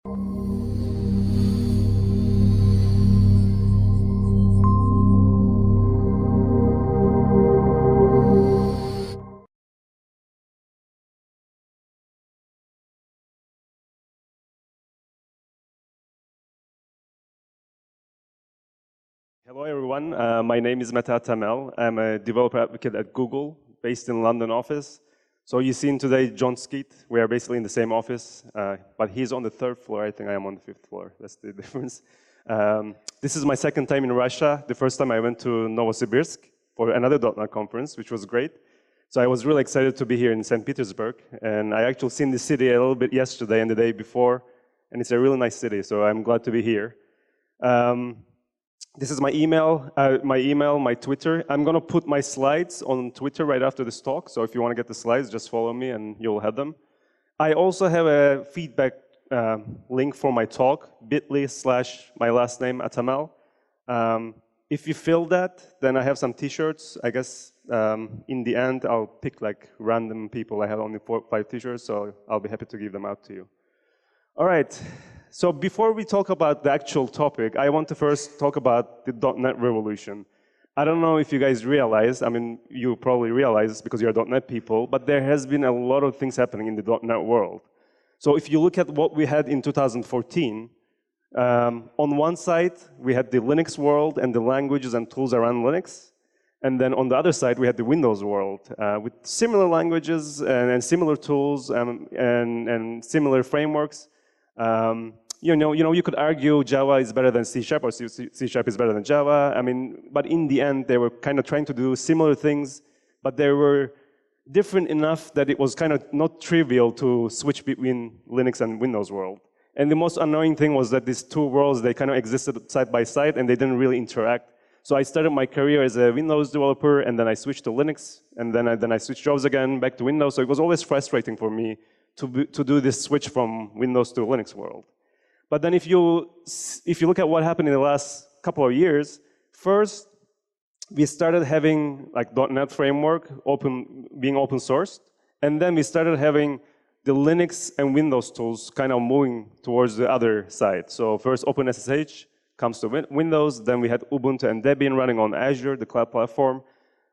Hello, everyone. My name is Mete Atamel. I'm a developer advocate at Google, based in London office. So you seen today John Skeet. We are basically in the same office, but he's on the 3rd floor. I think I am on the 5th floor. That's the difference. This is my 2nd time in Russia. The first time I went to Novosibirsk for another .NET conference, which was great. So I was really excited to be here in St. Petersburg. And I actually seen the city a little bit yesterday and the day before. And it's a really nice city, so I'm glad to be here. This is my email, my Twitter. I'm going to put my slides on Twitter right after this talk. So if you want to get the slides, just follow me and you'll have them. I also have a feedback link for my talk, bit.ly/my last name, Atamel. If you fill that, then I have some t-shirts. I guess in the end, I'll pick like random people. I have only 4 or 5 t-shirts, so I'll be happy to give them out to you. All right. So before we talk about the actual topic, I want to first talk about the .NET revolution. I don't know if you guys realize, I mean, you probably realize because you're .NET people, but there has been a lot of things happening in the .NET world. So if you look at what we had in 2014, on one side, we had the Linux world and the languages and tools around Linux. And then on the other side, we had the Windows world with similar languages and similar tools and similar frameworks. You could argue Java is better than C# or C# is better than Java. I mean, but in the end, they were kind of trying to do similar things, but they were different enough that it was kind of not trivial to switch between Linux and Windows world. And the most annoying thing was that these two worlds, they kind of existed side by side, and they didn't really interact. So I started my career as a Windows developer, and then I switched to Linux, and then I switched jobs again back to Windows. So it was always frustrating for me to do this switch from Windows to Linux world. But then if you look at what happened in the last couple of years, first, we started having like .NET framework being open sourced, and then we started having the Linux and Windows tools kind of moving towards the other side. So first OpenSSH comes to Windows, then we had Ubuntu and Debian running on Azure, the cloud platform.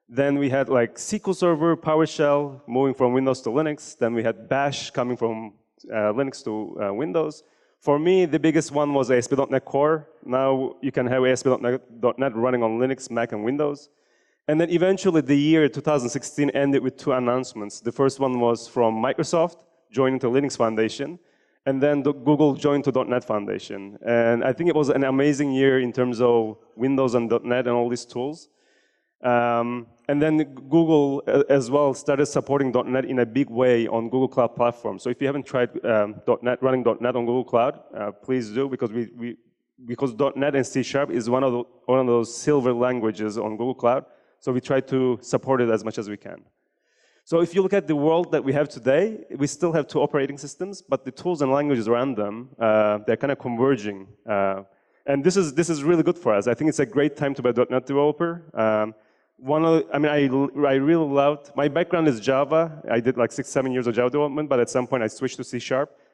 Then we had like SQL Server, PowerShell moving from Windows to Linux. Then we had Bash coming from Linux to Windows. For me, the biggest one was ASP.NET Core. Now you can have ASP.NET running on Linux, Mac, and Windows. And then eventually the year 2016 ended with 2 announcements. The first one was from Microsoft joining the Linux Foundation, and then Google joined to .NET Foundation. And I think it was an amazing year in terms of Windows and .NET and all these tools. And then Google as well started supporting .NET in a big way on Google Cloud Platform. So if you haven't tried running .NET on Google Cloud, please do, because because .NET and C# is one of those silver languages on Google Cloud. So we try to support it as much as we can. So if you look at the world that we have today, we still have 2 operating systems, but the tools and languages around them, they're kind of converging. And this is really good for us. I think it's a great time to be a .NET developer. I really loved, my background is Java. I did like 6-7 years of Java development, but at some point I switched to C#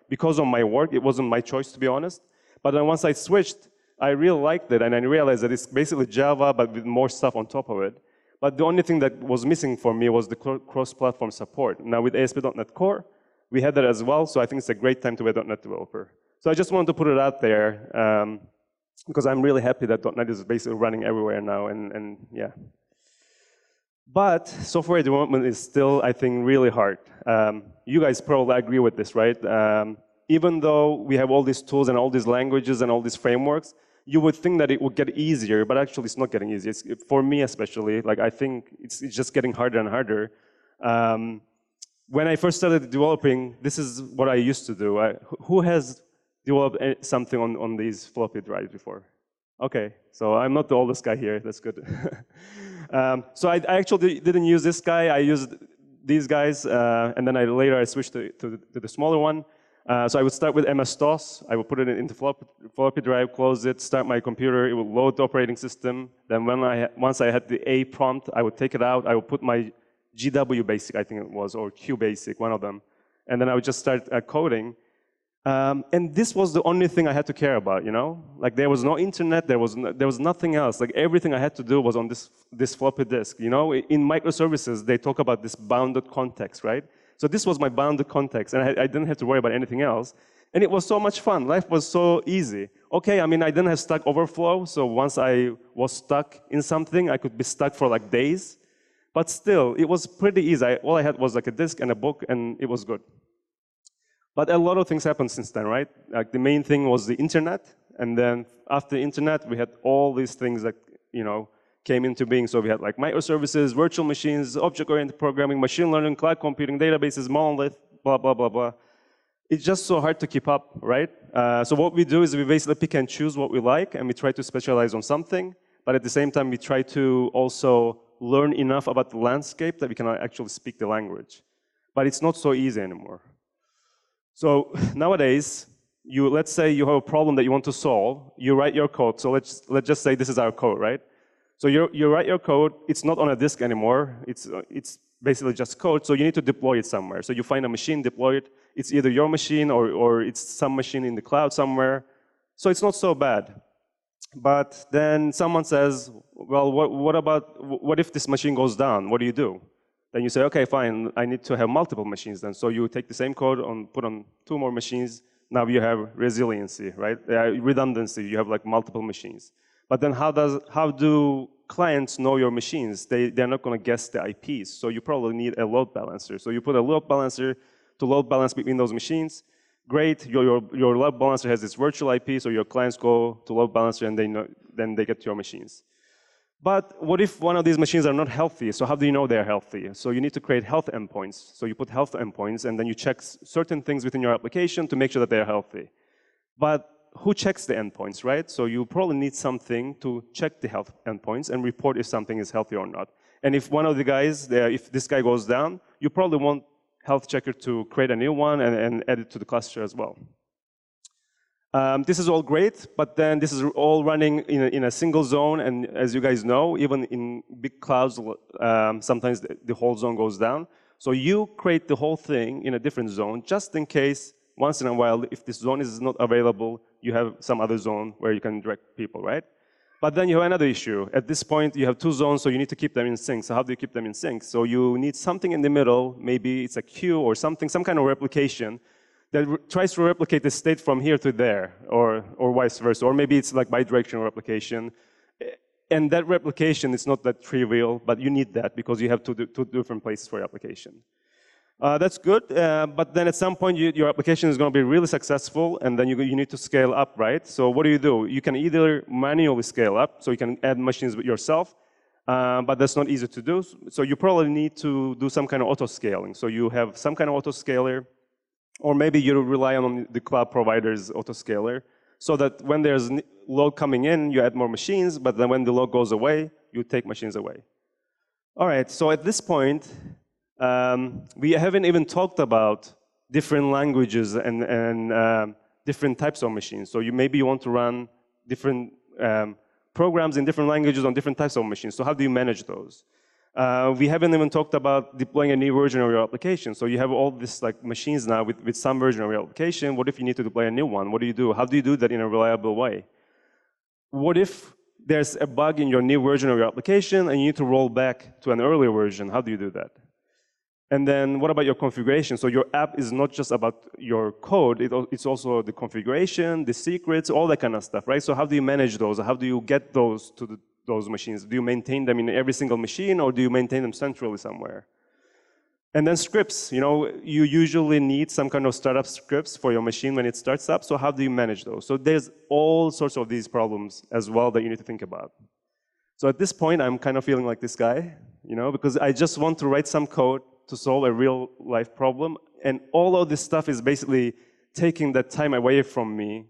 because of my work. It wasn't my choice, to be honest. But then once I switched, I really liked it, and I realized that it's basically Java, but with more stuff on top of it. But the only thing that was missing for me was the cross-platform support. Now with ASP.NET Core, we had that as well, so I think it's a great time to be a .NET developer. So I just wanted to put it out there, because I'm really happy that .NET is basically running everywhere now, and yeah. But software development is still, I think, really hard. You guys probably agree with this, right? Even though we have all these tools and all these languages and all these frameworks, you would think that it would get easier, but actually it's not getting easier. For me especially, like I think it's just getting harder and harder. When I first started developing, this is what I used to do. Who has developed something on these floppy drives before? Okay, so I'm not the oldest guy here, that's good. So I actually didn't use this guy, I used these guys, and then later I switched to the smaller one. So I would start with MS-DOS, I would put it into floppy drive, close it, start my computer, it would load the operating system. Then once I had the A prompt, I would take it out, I would put my GW basic, I think it was, or Q basic, one of them. And then I would just start coding. And this was the only thing I had to care about, you know? Like there was no internet, there was nothing else. Like everything I had to do was on this floppy disk, you know? In microservices, they talk about this bounded context, right? So this was my bounded context, and I didn't have to worry about anything else. And it was so much fun. Life was so easy. Okay, I mean, I didn't have Stack Overflow, so once I was stuck in something, I could be stuck for like days. But still, it was pretty easy. All I had was like a disk and a book, and it was good. But a lot of things happened since then, right? Like the main thing was the internet, and then after the internet, we had all these things that, you know, came into being. So we had like microservices, virtual machines, object-oriented programming, machine learning, cloud computing, databases, monolith, blah, blah, blah, blah. It's just so hard to keep up, right? So what we do is we basically pick and choose what we like, and we try to specialize on something, but at the same time, we try to also learn enough about the landscape that we can actually speak the language. But it's not so easy anymore. So nowadays, let's say you have a problem that you want to solve, you write your code. So let's just say this is our code, right? So you write your code, it's not on a disk anymore, it's basically just code, so you need to deploy it somewhere. So you find a machine, deploy it, it's either your machine or it's some machine in the cloud somewhere. So it's not so bad. But then someone says, well, what if this machine goes down? What do you do? Then you say, okay, fine, I need to have multiple machines then. So you take the same code, put on 2 more machines, now you have resiliency, right? Redundancy, you have like multiple machines. But then how do clients know your machines? They're not gonna guess the IPs, so you probably need a load balancer. So you put a load balancer to load balance between those machines. Great, your load balancer has this virtual IP, so your clients go to load balancer and then they get to your machines. But what if one of these machines are not healthy? So how do you know they're healthy? So you need to create health endpoints. So you put health endpoints, and then you check certain things within your application to make sure that they're healthy. But who checks the endpoints, right? So you probably need something to check the health endpoints and report if something is healthy or not. And if one of the guys, if this guy goes down, you probably want health checker to create a new one and add it to the cluster as well. This is all great, but then this is all running in a single zone, and as you guys know, even in big clouds, sometimes the whole zone goes down. So you create the whole thing in a different zone, just in case, once in a while, if this zone is not available, you have some other zone where you can direct people, right? But then you have another issue. At this point, you have 2 zones, so you need to keep them in sync. So how do you keep them in sync? So you need something in the middle, maybe it's a queue or something, some kind of replication, that tries to replicate the state from here to there, or vice versa, or maybe it's like bidirectional replication. And that replication is not that trivial, but you need that because you have two different places for your application. That's good, but then at some point your application is going to be really successful, and then you need to scale up, right? So what do? You can either manually scale up, so you can add machines yourself, but that's not easy to do. So you probably need to do some kind of auto-scaling. So you have some kind of auto-scaler, or maybe you rely on the cloud provider's autoscaler, so that when there's load coming in, you add more machines, but then when the load goes away, you take machines away. All right, so at this point, we haven't even talked about different languages and different types of machines. So maybe you want to run different programs in different languages on different types of machines. So how do you manage those? We haven't even talked about deploying a new version of your application. So you have all these like machines now with some version of your application. What if you need to deploy a new one? What do you do? How do you do that in a reliable way? What if there's a bug in your new version of your application and you need to roll back to an earlier version? How do you do that? And then what about your configuration? So your app is not just about your code, it's also the configuration, the secrets, all that kind of stuff, right? So how do you manage those? How do you get those to those machines? Do you maintain them in every single machine, or do you maintain them centrally somewhere? And then scripts, you usually need some kind of startup scripts for your machine when it starts up, so how do you manage those? So there's all sorts of these problems as well that you need to think about. So at this point, I'm kind of feeling like this guy, because I just want to write some code to solve a real life problem, and all of this stuff is basically taking that time away from me,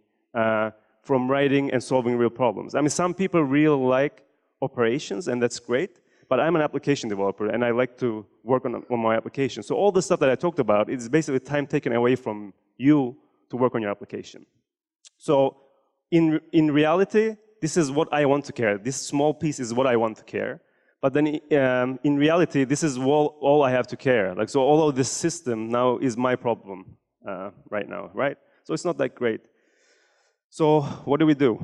from writing and solving real problems. I mean, some people really like operations, and that's great, but I'm an application developer, and I like to work on my application. So all the stuff that I talked about is basically time taken away from you to work on your application. So in reality, this is what I want to care. This small piece is what I want to care. But then in reality, this is all I have to care. So all of this system now is my problem right now, right? So it's not that great. So what do we do?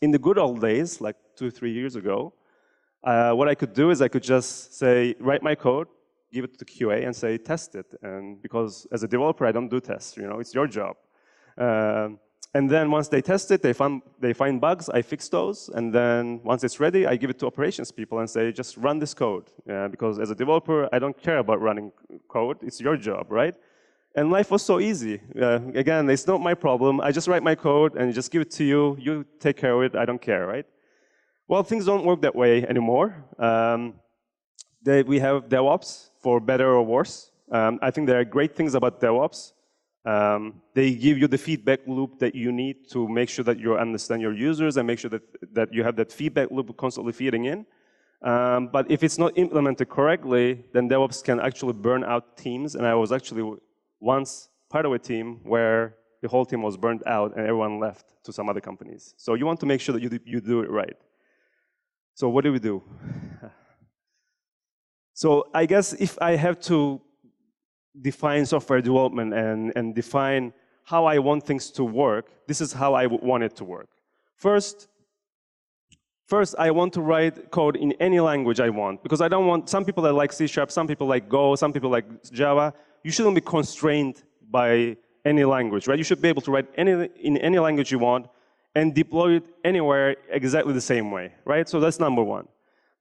In the good old days, like 2 or 3 years ago, what I could do is I could just say, write my code, give it to QA, and say, test it. And because as a developer, I don't do tests. It's your job. And then once they test it, they find bugs, I fix those. And then once it's ready, I give it to operations people and say, just run this code. Because as a developer, I don't care about running code. It's your job, right? And life was so easy. Again, it's not my problem. I just write my code and just give it to you. You take care of it. I don't care, right? Well, things don't work that way anymore. We have DevOps, for better or worse. I think there are great things about DevOps. They give you the feedback loop that you need to make sure that you understand your users and make sure that you have that feedback loop constantly feeding in. But if it's not implemented correctly, then DevOps can actually burn out teams. And I was actually once part of a team where the whole team was burned out and everyone left to some other companies. So you want to make sure that you do it right. So what do we do? So I guess if I have to define software development and define how I want things to work, this is how I would want it to work. First, I want to write code in any language I want, because I don't want, some people that like C#, some people like Go, some people like Java. You shouldn't be constrained by any language, right? You should be able to write in any language you want and deploy it anywhere exactly the same way, right? So that's number one.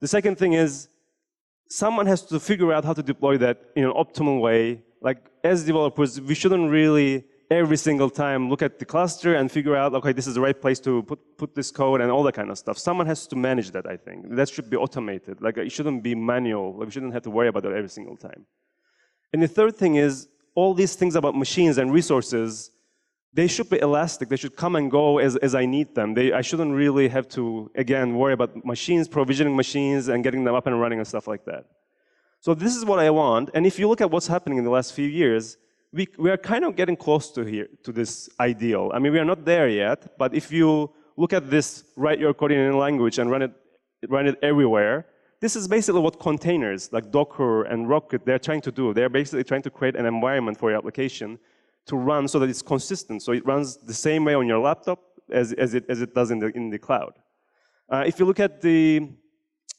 The second thing is, someone has to figure out how to deploy that in an optimal way. Like, as developers, we shouldn't really every single time look at the cluster and figure out, okay, this is the right place to put this code and all that kind of stuff. Someone has to manage that, I think. That should be automated. Like, it shouldn't be manual. Like, we shouldn't have to worry about that every single time. And the third thing is, all these things about machines and resources, they should be elastic. They should come and go as I need them. I shouldn't really have to, again, worry about machines, provisioning machines, and getting them up and running and stuff like that. So this is what I want. And if you look at what's happening in the last few years, we are kind of getting close to this ideal. I mean, we are not there yet, but if you look at this, write your code in any language and run it everywhere, this is basically what containers like Docker and Rocket, they're trying to do. They're basically trying to create an environment for your application to run so that it's consistent, so it runs the same way on your laptop as it does in the cloud. If you look at the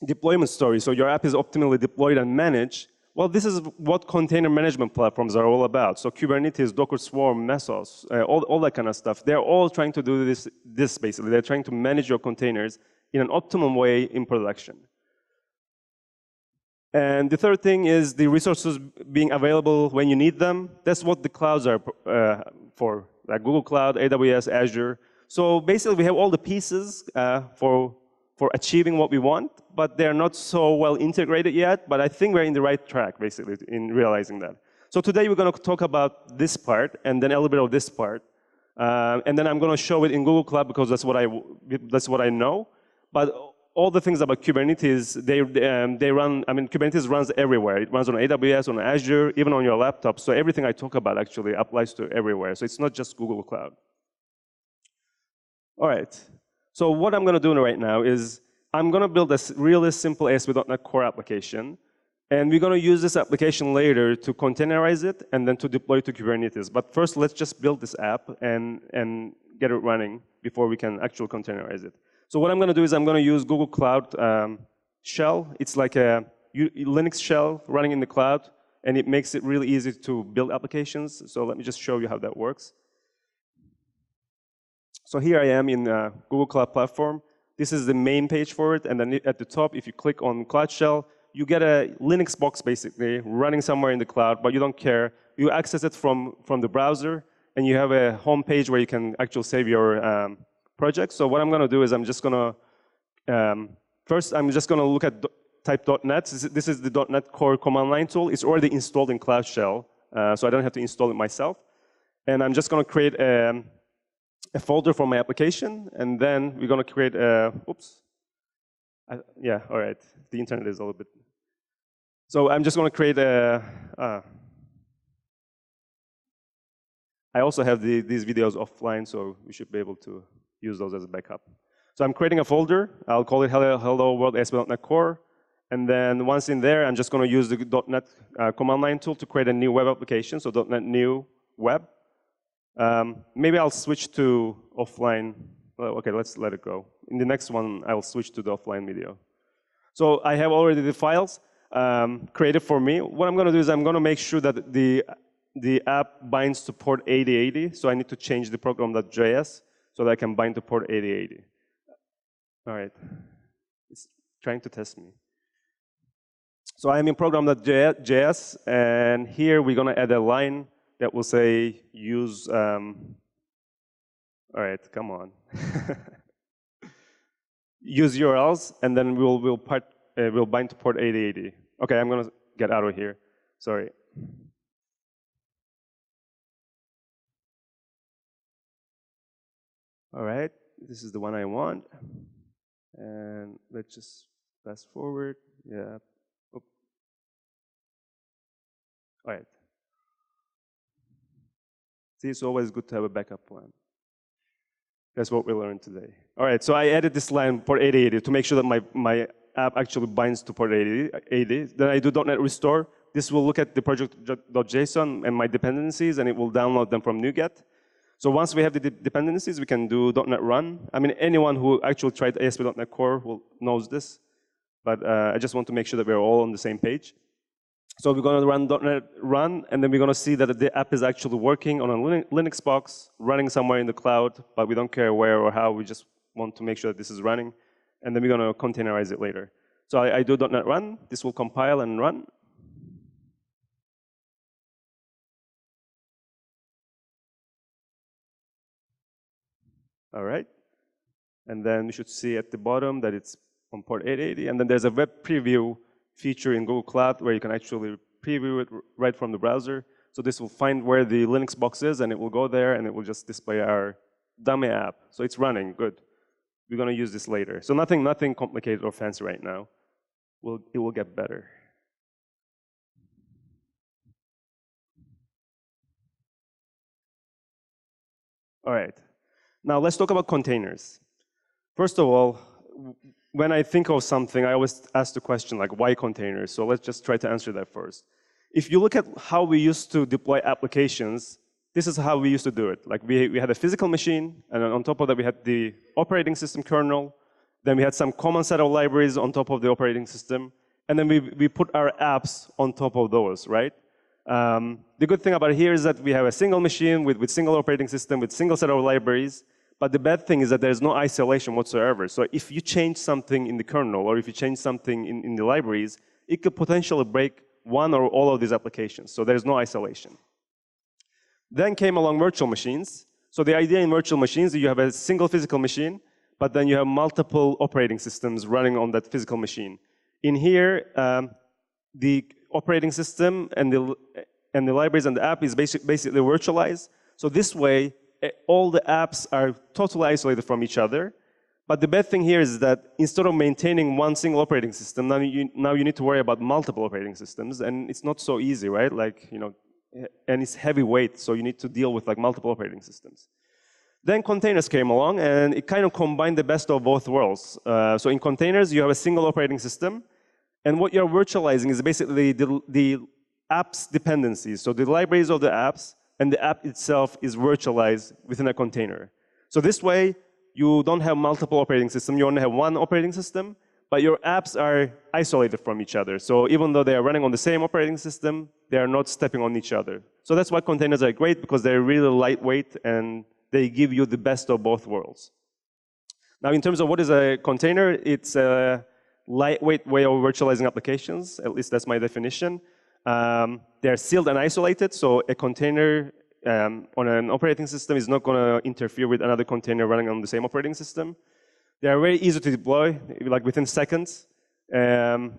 deployment story, so your app is optimally deployed and managed, well, this is what container management platforms are all about. So Kubernetes, Docker Swarm, Mesos, all that kind of stuff, they're all trying to do this basically. They're trying to manage your containers in an optimum way in production. And the third thing is the resources being available when you need them. That's what the clouds are for, like Google Cloud, AWS, Azure. So basically, we have all the pieces for achieving what we want, but they're not so well integrated yet. But I think we're in the right track, basically, in realizing that. So today, we're going to talk about this part, and then a little bit of this part. And then I'm going to show it in Google Cloud, because that's what I know. But all the things about Kubernetes, they run, I mean, Kubernetes runs everywhere. It runs on AWS, on Azure, even on your laptop. So everything I talk about actually applies to everywhere. So it's not just Google Cloud. All right. So what I'm going to do right now is I'm going to build a really simple ASP.NET Core application. And we're going to use this application later to containerize it and then to deploy it to Kubernetes. But first, let's just build this app and get it running before we can actually containerize it. So what I'm going to do is I'm going to use Google Cloud Shell. It's like a Linux shell running in the cloud, and it makes it really easy to build applications. So let me just show you how that works. So here I am in Google Cloud Platform. This is the main page for it, and then at the top, if you click on Cloud Shell, you get a Linux box basically running somewhere in the cloud, but you don't care. You access it from the browser, and you have a home page where you can actually save your project. So what I'm going to do is I'm just going to, first I'm just going to look at type .NET. This is the .NET Core command line tool. It's already installed in Cloud Shell, so I don't have to install it myself. And I'm just going to create a folder for my application, and then we're going to create a, oops. Yeah, all right. The internet is a little bit. So I'm just going to create a, I also have these videos offline, so we should be able to use those as a backup. So I'm creating a folder. I'll call it Hello World ASP.NET Core. And then once in there, I'm just going to use the .NET command line tool to create a new web application. So .NET New Web. Maybe I'll switch to offline. Well, okay, let's let it go. In the next one, I'll switch to the offline video. So I have already the files created for me. What I'm going to do is I'm going to make sure that the app binds to port 8080. So I need to change the program.js so that I can bind to port 8080. All right. It's trying to test me. So I'm in program.js, and here we're going to add a line that will say use. All right, come on. Use URLs, and then we'll bind to port 8080. Okay, I'm going to get out of here. Sorry. All right, this is the one I want. And let's just fast forward. Yeah. Oop. All right. See, it's always good to have a backup plan. That's what we learned today. All right, so I added this line port 8080 to make sure that my app actually binds to port 8080. Then I do .NET restore. This will look at the project.json and my dependencies, and it will download them from NuGet. So once we have the dependencies, we can do .NET Run. I mean, anyone who actually tried ASP.NET Core knows this, but I just want to make sure that we're all on the same page. So we're going to run .NET Run, and then we're going to see that the app is actually working on a Linux box, running somewhere in the cloud, but we don't care where or how. We just want to make sure that this is running, and then we're going to containerize it later. So I do .NET Run. This will compile and run. All right. And then we should see at the bottom that it's on port 880. And then there's a web preview feature in Google Cloud where you can actually preview it right from the browser. So this will find where the Linux box is, and it will go there, and it will just display our dummy app. So it's running, good. We're going to use this later. So nothing complicated or fancy right now. It will get better. All right. Now let's talk about containers. First of all, when I think of something, I always ask the question, like, why containers? So let's just try to answer that first. If you look at how we used to deploy applications, this is how we used to do it. Like, we had a physical machine, and on top of that, we had the operating system kernel. Then we had some common set of libraries on top of the operating system. And then we put our apps on top of those, right? The good thing about here is that we have a single machine with single operating system, with single set of libraries. But the bad thing is that there's no isolation whatsoever. So if you change something in the kernel, or if you change something in the libraries, it could potentially break one or all of these applications. So there's no isolation. Then came along virtual machines. So the idea in virtual machines is you have a single physical machine, but then you have multiple operating systems running on that physical machine. In here, the operating system and the libraries and the app is basically virtualized. So this way, all the apps are totally isolated from each other. But the bad thing here is that instead of maintaining one single operating system, now you need to worry about multiple operating systems, and it's not so easy, right? Like, and it's heavyweight, so you need to deal with like multiple operating systems. Then containers came along, and it kind of combined the best of both worlds. So in containers, you have a single operating system, and what you're virtualizing is basically the app's dependencies, so the libraries of the apps, and the app itself is virtualized within a container. So this way, you don't have multiple operating systems, you only have one operating system, but your apps are isolated from each other. So even though they are running on the same operating system, they are not stepping on each other. So that's why containers are great, because they're really lightweight and they give you the best of both worlds. Now, in terms of what is a container, it's a lightweight way of virtualizing applications, at least that's my definition. They're sealed and isolated, so a container on an operating system is not going to interfere with another container running on the same operating system. They are very easy to deploy, like within seconds.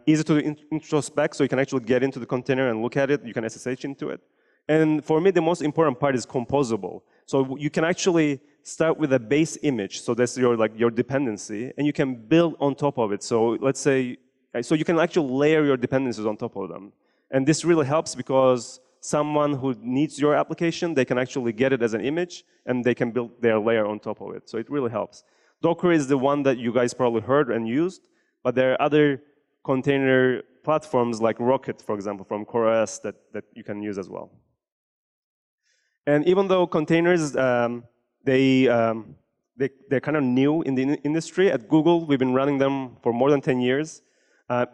Easy to introspect, so you can actually get into the container and look at it. You can SSH into it. And for me, the most important part is composable. So you can actually start with a base image, so that's your dependency, and you can build on top of it. So let's say, so you can actually layer your dependencies on top of them. And this really helps because someone who needs your application, they can actually get it as an image, and they can build their layer on top of it. So it really helps. Docker is the one that you guys probably heard and used, but there are other container platforms like Rocket, for example, from CoreOS that you can use as well. And even though containers, they're kind of new in the industry, at Google, we've been running them for more than 10 years.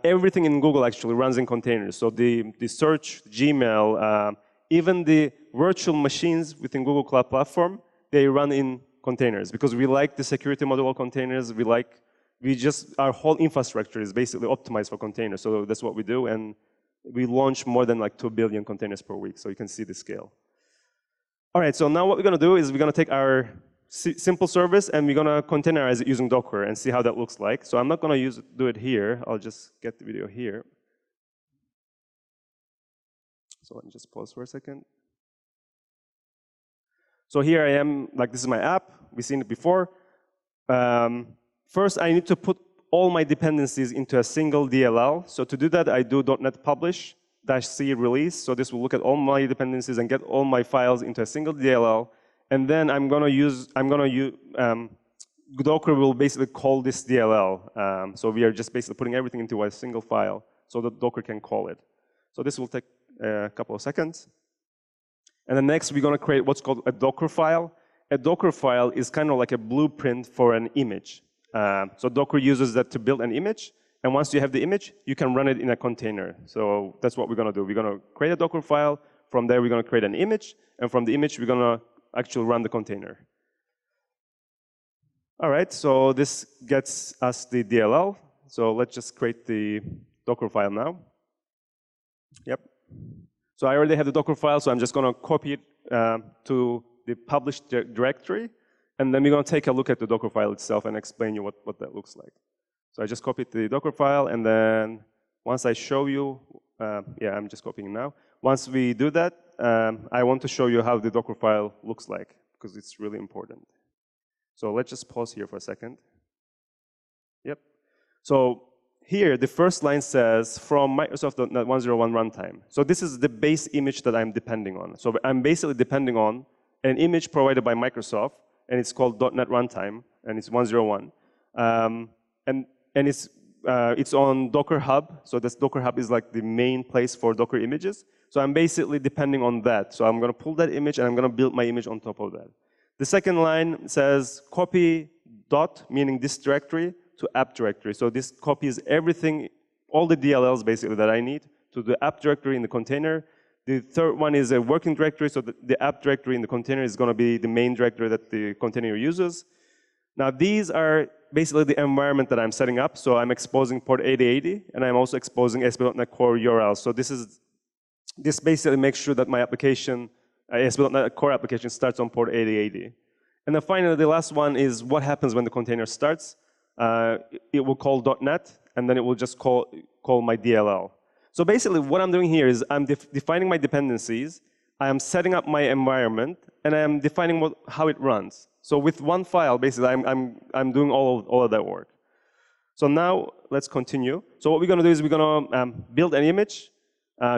Everything in Google actually runs in containers. So the search, Gmail, even the virtual machines within Google Cloud Platform, they run in containers because we like the security model of containers. Our whole infrastructure is basically optimized for containers. So that's what we do. And we launch more than like 2 billion containers per week. So you can see the scale. All right, so now what we're going to do is we're going to take our simple service and we're going to containerize it using Docker and see how that looks like. So I'm not going to do it here. I'll just get the video here. So let me just pause for a second. So here I am, like this is my app. We've seen it before. First, I need to put all my dependencies into a single DLL. So to do that, I do .NET publish -c release. So this will look at all my dependencies and get all my files into a single DLL. And then Docker will basically call this DLL. So we are just basically putting everything into a single file so that Docker can call it. So this will take a couple of seconds. And then next, we're going to create what's called a Docker file. A Docker file is kind of like a blueprint for an image. So Docker uses that to build an image. And once you have the image, you can run it in a container. So that's what we're going to do. We're going to create a Docker file. From there, we're going to create an image. And from the image, we're going to actually run the container. All right, so this gets us the DLL. So let's just create the Docker file now. Yep. So I already have the Docker file, so I'm just going to copy it to the published directory. And then we're going to take a look at the Docker file itself and explain you what that looks like. So I just copied the Docker file, and then once I show you, yeah, I'm just copying now. Once we do that, I want to show you how the Docker file looks like, because it's really important. So let's just pause here for a second. Yep. So here, the first line says, from Microsoft.NET 101 runtime. So this is the base image that I'm depending on. So I'm basically depending on an image provided by Microsoft, and it's called .NET runtime, and it's 101. And it's on Docker Hub. So this Docker Hub is like the main place for Docker images. So I'm basically depending on that. So I'm going to pull that image, and I'm going to build my image on top of that. The second line says copy dot, meaning this directory, to app directory. So this copies everything, all the DLLs basically that I need to the app directory in the container. The third one is a working directory. So the app directory in the container is going to be the main directory that the container uses. Now these are basically the environment that I'm setting up. So I'm exposing port 8080, and I'm also exposing ASP.NET Core URL. So this basically makes sure that my application, ASP.NET Core application, starts on port 8080. And then finally, the last one is what happens when the container starts. It will call .NET, and then it will just call my DLL. So basically, what I'm doing here is I'm defining my dependencies. I am setting up my environment, and I am defining how it runs. So with one file, basically, I'm doing all of that work. So now let's continue. So what we're going to do is we're going to build an image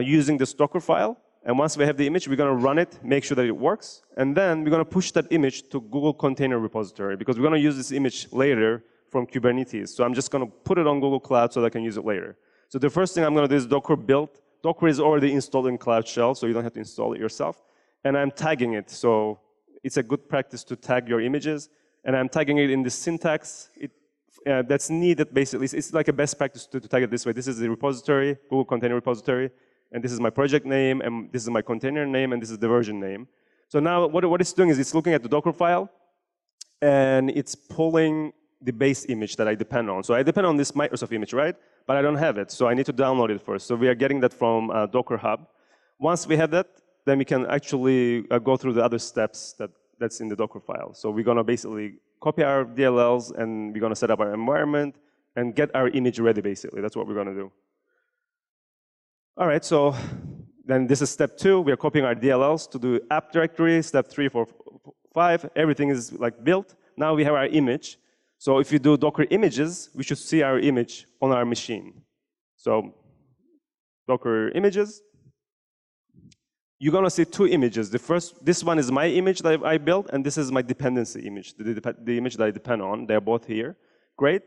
using this Docker file. And once we have the image, we're going to run it, make sure that it works. And then we're going to push that image to Google Container Repository, because we're going to use this image later from Kubernetes. So I'm just going to put it on Google Cloud so that I can use it later. So the first thing I'm going to do is Docker build. Docker is already installed in Cloud Shell, so you don't have to install it yourself. And I'm tagging it. So it's a good practice to tag your images. And I'm tagging it in the syntax that's needed, basically. It's like a best practice to tag it this way. This is the repository, Google Container Repository. And this is my project name, and this is my container name, and this is the version name. So now what it's doing is it's looking at the Docker file, and it's pulling the base image that I depend on. So I depend on this Microsoft image, right? But I don't have it, so I need to download it first. So we are getting that from Docker Hub. Once we have that, then we can actually go through the other steps that's in the Docker file. So we're going to basically copy our DLLs, and we're going to set up our environment and get our image ready, basically. That's what we're going to do. All right, so then this is step 2. We are copying our DLLs to the app directory. Step 3, 4, 5. Everything is like built. Now we have our image. So if you do Docker images, we should see our image on our machine. So Docker images. You're going to see 2 images. This one is my image that I built, and this is my dependency image, the image that I depend on. They're both here. Great.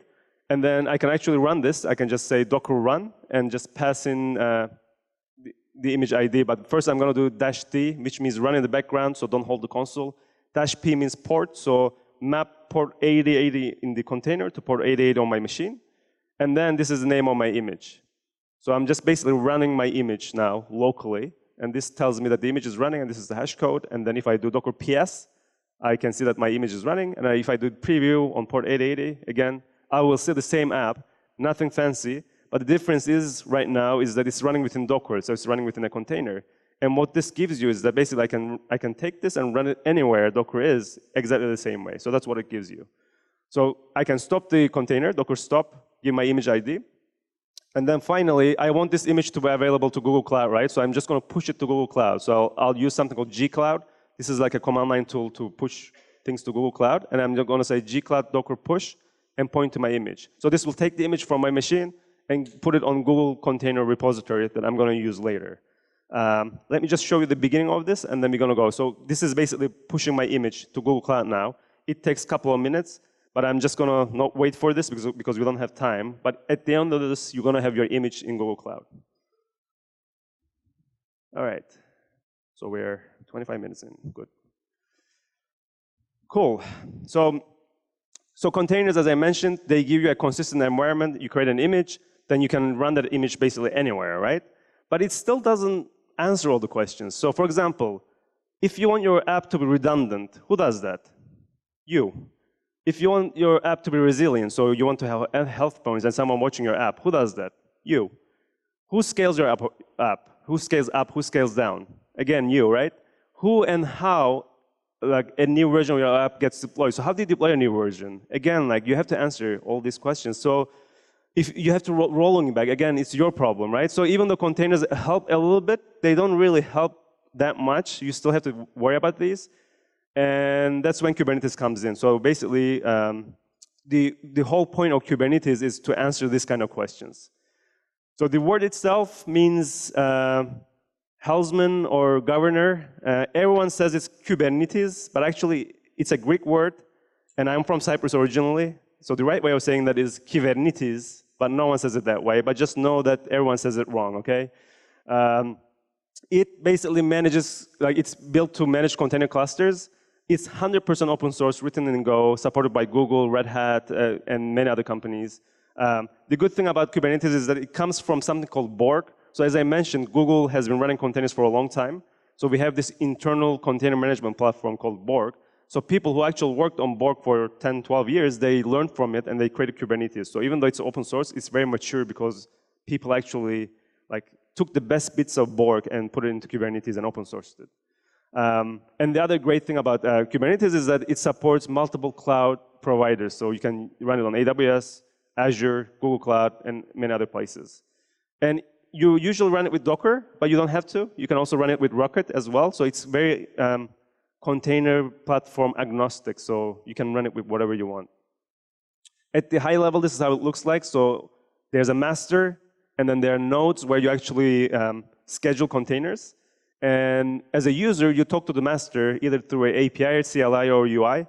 And then I can actually run this. I can just say Docker run and just pass in the image ID, but first I'm going to do -t, which means run in the background, so don't hold the console. -p means port, so map port 8080 in the container to port 8080 on my machine. And then this is the name of my image. So I'm just basically running my image now locally, and this tells me that the image is running, and this is the hash code. And then if I do docker ps, I can see that my image is running. And if I do preview on port 8080, again, I will see the same app, nothing fancy. But the difference is, right now, is that it's running within Docker, so it's running within a container. And what this gives you is that basically I can take this and run it anywhere Docker is, exactly the same way. So that's what it gives you. So I can stop the container, Docker stop, give my image ID. And then finally, I want this image to be available to Google Cloud, right? So I'm just going to push it to Google Cloud. So I'll use something called gcloud. This is like a command line tool to push things to Google Cloud. And I'm going to say gcloud docker push and point to my image. So this will take the image from my machine and put it on Google container repository that I'm going to use later. Let me just show you the beginning of this, and then we're going to go. So this is basically pushing my image to Google Cloud now. It takes a couple of minutes, but I'm just going to not wait for this because we don't have time. But at the end of this, you're going to have your image in Google Cloud. All right. So we're 25 minutes in. Good. Cool. So containers, as I mentioned, they give you a consistent environment. You create an image, then you can run that image basically anywhere, right? But it still doesn't answer all the questions. So for example, if you want your app to be redundant, who does that? You. If you want your app to be resilient, so you want to have health points and someone watching your app, who does that? You. Who scales your app? Who scales up? Who scales down? Again, you, right? Who and how like a new version of your app gets deployed. So how do you deploy a new version? Again, like you have to answer all these questions. So if you have to rolling back, again, it's your problem, right? So even though containers help a little bit, they don't really help that much. You still have to worry about these. And that's when Kubernetes comes in. So basically, the whole point of Kubernetes is to answer these kind of questions. So the word itself means helmsman or governor. Everyone says it's Kubernetes, but actually it's a Greek word, and I'm from Cyprus originally. So the right way of saying that is Kubernetes, but no one says it that way. But just know that everyone says it wrong, okay? It basically manages, like it's built to manage container clusters. It's 100% open source, written in Go, supported by Google, Red Hat, and many other companies. The good thing about Kubernetes is that it comes from something called Borg. So as I mentioned, Google has been running containers for a long time. So we have this internal container management platform called Borg. So people who actually worked on Borg for 10, 12 years, they learned from it and they created Kubernetes. So even though it's open source, it's very mature because people actually like took the best bits of Borg and put it into Kubernetes and open sourced it. And the other great thing about Kubernetes is that it supports multiple cloud providers. So you can run it on AWS, Azure, Google Cloud, and many other places. And you usually run it with Docker, but you don't have to. You can also run it with Rocket as well. So it's very container platform agnostic. So you can run it with whatever you want. At the high level, this is how it looks like. So there's a master, and then there are nodes where you actually schedule containers. And as a user, you talk to the master either through an API, CLI, or UI.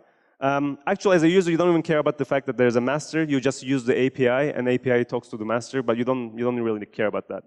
Actually, as a user, you don't even care about the fact that there's a master. You just use the API, and API talks to the master, but you don't really care about that.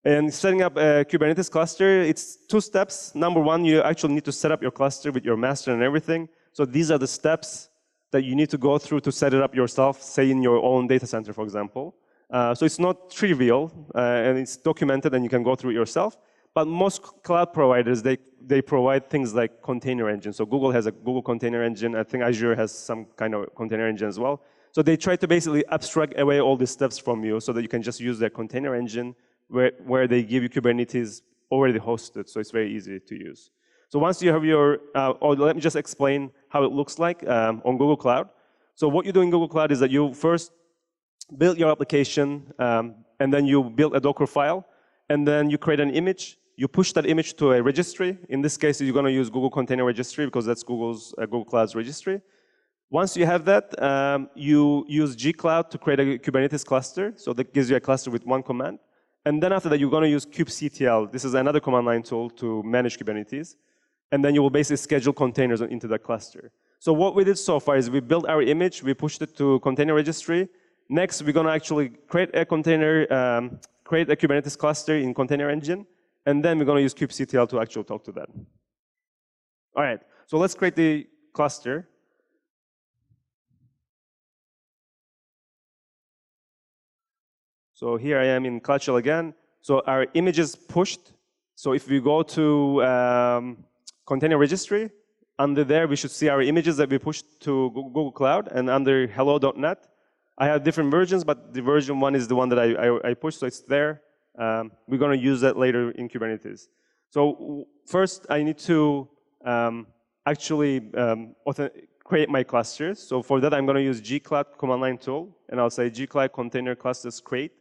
And setting up a Kubernetes cluster, it's 2 steps. Number one, you actually need to set up your cluster with your master and everything. So these are the steps that you need to go through to set it up yourself, say in your own data center, for example. So it's not trivial, and it's documented, and you can go through it yourself. But most cloud providers, they provide things like container engine. So Google has a Google container engine. I think Azure has some kind of container engine as well. So they try to basically abstract away all these steps from you so that you can just use their container engine where they give you Kubernetes already hosted. So it's very easy to use. So once you have your, or let me just explain how it looks like on Google Cloud. So what you do in Google Cloud is that you first build your application, and then you build a Docker file, and then you create an image. You push that image to a registry. In this case, you're going to use Google Container Registry because that's Google Cloud's registry. Once you have that, you use gcloud to create a Kubernetes cluster. So that gives you a cluster with one command. And then after that, you're going to use kubectl. This is another command line tool to manage Kubernetes. And then you will basically schedule containers into that cluster. So what we did so far is we built our image. We pushed it to Container Registry. Next, we're going to actually create a container create a Kubernetes cluster in Container Engine, and then we're going to use kubectl to actually talk to that. All right, so let's create the cluster. So here I am in Cloud Shell again. So our image is pushed. So if we go to container registry, under there we should see our images that we pushed to Google Cloud, and under hello.net, I have different versions, but the version 1 is the one that I pushed, so it's there. We're going to use that later in Kubernetes. So first, I need to actually create my clusters. So for that, I'm going to use gcloud command line tool, and I'll say gcloud container clusters create.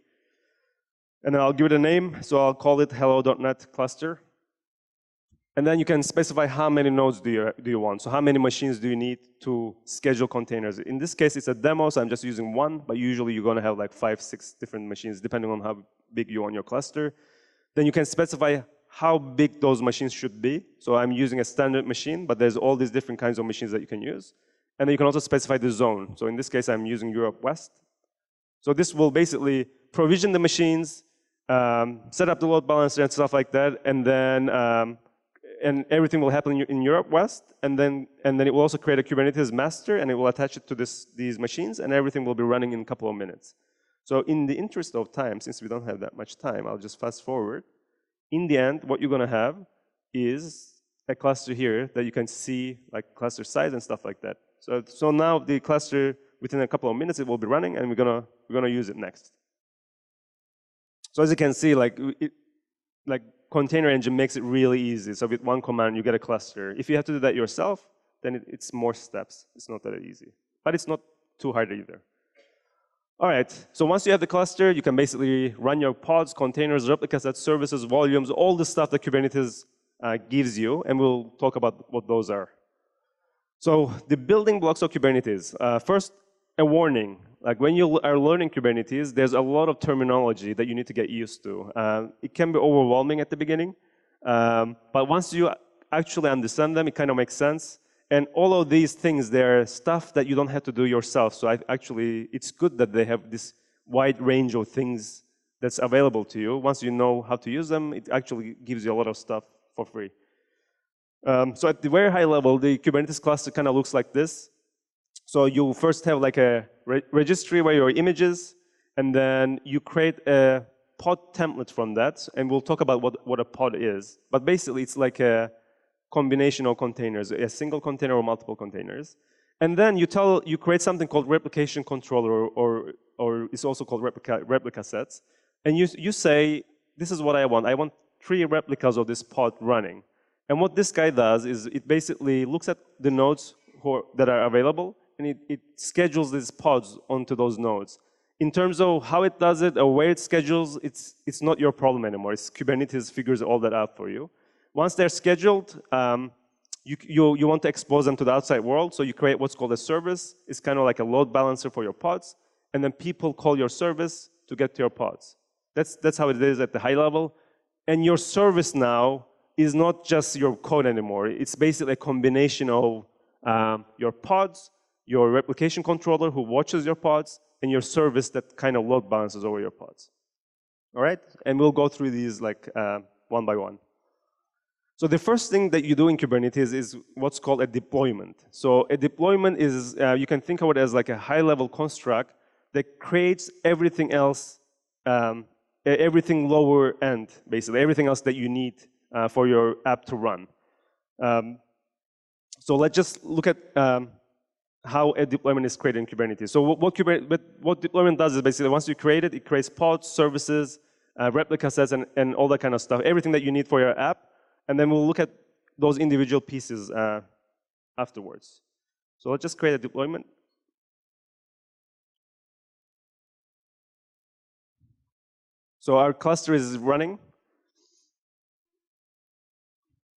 And then I'll give it a name, so I'll call it hello.net cluster. And then you can specify how many nodes do you want. So how many machines do you need to schedule containers? In this case, it's a demo, so I'm just using 1, but usually you're going to have like 5, 6 different machines, depending on how big you want your cluster. Then you can specify how big those machines should be. So I'm using a standard machine, but there's all these different kinds of machines that you can use. And then you can also specify the zone. So in this case, I'm using Europe West. So this will basically provision the machines, set up the load balancer and stuff like that, and then and everything will happen in Europe West, and then it will also create a Kubernetes master, and it will attach it to these machines, and everything will be running in a couple of minutes. So in the interest of time, since we don't have that much time, I'll just fast forward. In the end, what you're going to have is a cluster here that you can see, like cluster size and stuff like that. So now the cluster, within a couple of minutes, it will be running, and we're gonna use it next. So as you can see, like Container Engine makes it really easy. So with one command, you get a cluster. If you have to do that yourself, then it's more steps. It's not that easy, but it's not too hard either. All right, so once you have the cluster, you can basically run your pods, containers, replica sets, services, volumes, all the stuff that Kubernetes gives you, and we'll talk about what those are. So the building blocks of Kubernetes. First, a warning. Like when you are learning Kubernetes, there's a lot of terminology that you need to get used to. It can be overwhelming at the beginning, but once you actually understand them, it kind of makes sense. And all of these things, they're stuff that you don't have to do yourself. So it's good that they have this wide range of things that's available to you. Once you know how to use them, it actually gives you a lot of stuff for free. So at the very high level, the Kubernetes cluster kind of looks like this. So you first have like a registry where your images, and then you create a pod template from that, and we'll talk about what a pod is. But basically, it's like a combination of containers, a single container or multiple containers. And then you create something called replication controller, or it's also called replica sets. And you say, this is what I want. I want 3 replicas of this pod running. And what this guy does is it basically looks at the nodes that are available, and it schedules these pods onto those nodes. In terms of how it does it or where it schedules, it's not your problem anymore. It's Kubernetes figures all that out for you. Once they're scheduled, you want to expose them to the outside world, so you create what's called a service. It's kind of like a load balancer for your pods, and then people call your service to get to your pods. That's how it is at the high level. And your service now is not just your code anymore. It's basically a combination of your pods, your replication controller who watches your pods, and your service that kind of load balances over your pods. All right? And we'll go through these like one by one. So the first thing that you do in Kubernetes is what's called a deployment. So a deployment is, you can think of it as like a high-level construct that creates everything else, everything lower end, basically, everything else that you need for your app to run. So let's just look at how a deployment is created in Kubernetes. So what deployment does is basically once you create it, it creates pods, services, replica sets, and all that kind of stuff, everything that you need for your app. And then we'll look at those individual pieces afterwards. So let's just create a deployment. So our cluster is running.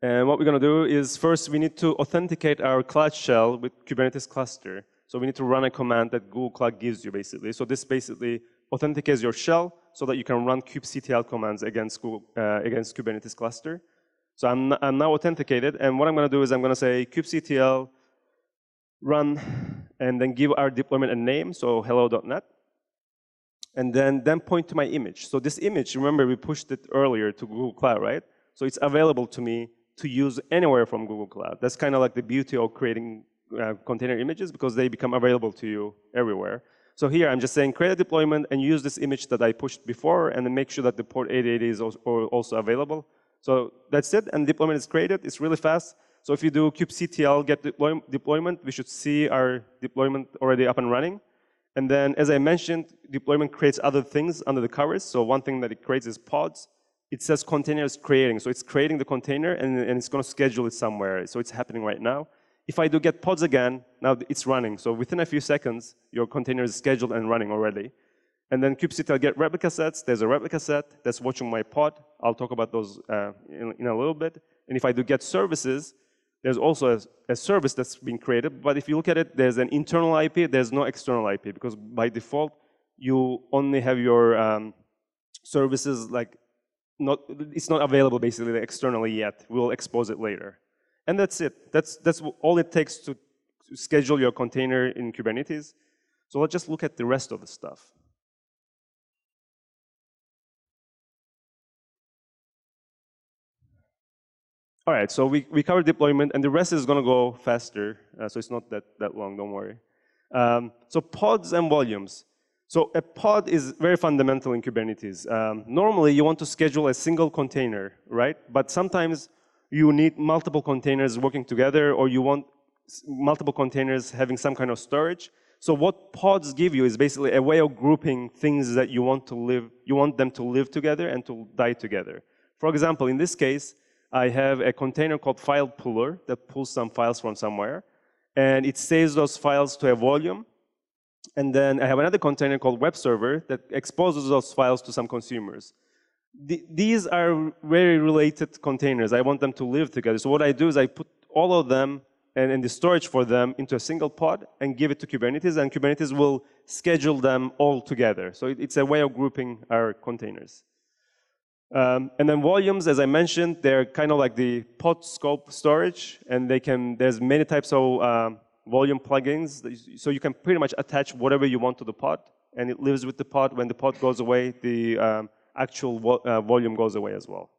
And what we're going to do is first we need to authenticate our Cloud Shell with Kubernetes cluster. So we need to run a command that Google Cloud gives you, basically. So this basically authenticates your shell so that you can run kubectl commands against Kubernetes cluster. So I'm now authenticated, and what I'm going to do is I'm going to say kubectl run, and then give our deployment a name, so hello.net. and then point to my image. So this image, remember we pushed it earlier to Google Cloud, right? So it's available to me to use anywhere from Google Cloud. That's kind of like the beauty of creating container images, because they become available to you everywhere. So here I'm just saying create a deployment and use this image that I pushed before, and then make sure that the port 8080 is also available. So that's it, and deployment is created. It's really fast. So if you do kubectl get deployment, we should see our deployment already up and running. And then, as I mentioned, deployment creates other things under the covers. So one thing that it creates is pods. It says containers creating. So it's creating the container, and it's going to schedule it somewhere. So it's happening right now. If I do get pods again, now it's running. So within a few seconds, your container is scheduled and running already. And then kubectl get replica sets. There's a replica set that's watching my pod. I'll talk about those in a little bit. And if I do get services, there's also a service that's being created. But if you look at it, there's an internal IP. There's no external IP, because by default, you only have your services it's not available basically externally yet. We'll expose it later. And that's it. That's all it takes to schedule your container in Kubernetes. So let's just look at the rest of the stuff. All right, so we covered deployment, and the rest is going to go faster, so it's not that long, don't worry. So pods and volumes. So a pod is very fundamental in Kubernetes. Normally, you want to schedule a single container, right? But sometimes you need multiple containers working together, or you want multiple containers having some kind of storage. So what pods give you is basically a way of grouping things that you want them to live together and to die together. For example, in this case, I have a container called file puller that pulls some files from somewhere, and it saves those files to a volume. And then I have another container called web server that exposes those files to some consumers. These are very related containers. I want them to live together. So what I do is I put all of them and the storage for them into a single pod and give it to Kubernetes, and Kubernetes will schedule them all together. So it's a way of grouping our containers. And then volumes, as I mentioned, they're kind of like the pod scope storage, and there's many types of volume plugins. So you can pretty much attach whatever you want to the pod, and it lives with the pod. When the pod goes away, the actual volume goes away as well.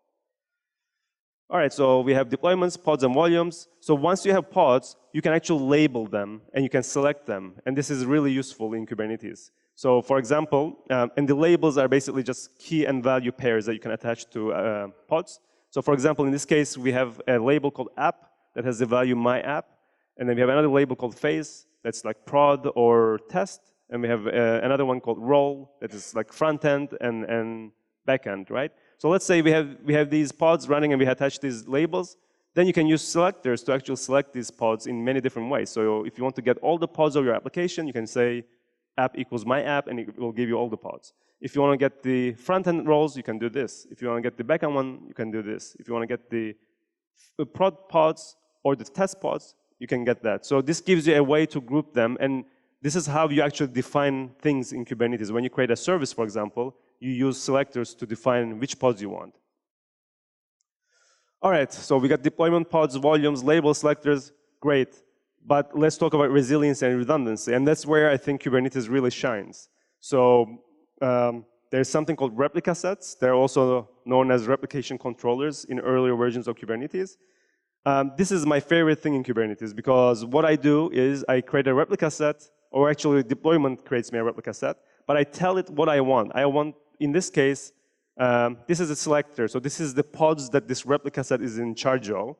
All right, so we have deployments, pods, and volumes. So once you have pods, you can actually label them, and you can select them. And this is really useful in Kubernetes. So for example, and the labels are basically just key and value pairs that you can attach to pods. So for example, in this case, we have a label called app that has the value my app. And then we have another label called phase that's like prod or test. And we have another one called role that is like front end and back end, right? So let's say we have these pods running and we attach these labels. Then you can use selectors to actually select these pods in many different ways. So if you want to get all the pods of your application, you can say app equals my app, and it will give you all the pods. If you want to get the front-end roles, you can do this. If you want to get the back-end one, you can do this. If you want to get the prod pods or the test pods, you can get that. So this gives you a way to group them, and this is how you actually define things in Kubernetes. When you create a service, for example, you use selectors to define which pods you want. All right, so we got deployment pods, volumes, labels, selectors, great. But let's talk about resilience and redundancy, and that's where I think Kubernetes really shines. So there's something called replica sets. They're also known as replication controllers in earlier versions of Kubernetes. This is my favorite thing in Kubernetes, because what I do is I create a replica set, or actually deployment creates me a replica set, but I tell it what I want. In this case, this is a selector. So this is the pods that this replica set is in charge of.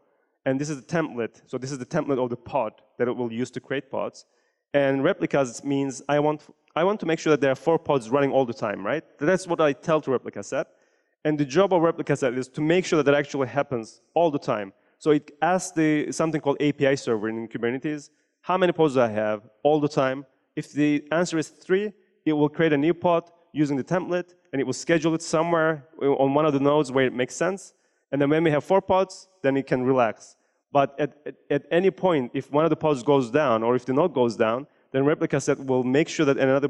And this is the template. So this is the template of the pod that it will use to create pods. And replicas means I want to make sure that there are 4 pods running all the time, right? That's what I tell to replica set. And the job of replica set is to make sure that actually happens all the time. So it asks something called API server in Kubernetes, how many pods do I have all the time? If the answer is 3, it will create a new pod using the template, and it will schedule it somewhere on one of the nodes where it makes sense. And then when we have 4 pods, then it can relax. But at any point, if one of the pods goes down, or if the node goes down, then replica set will make sure that another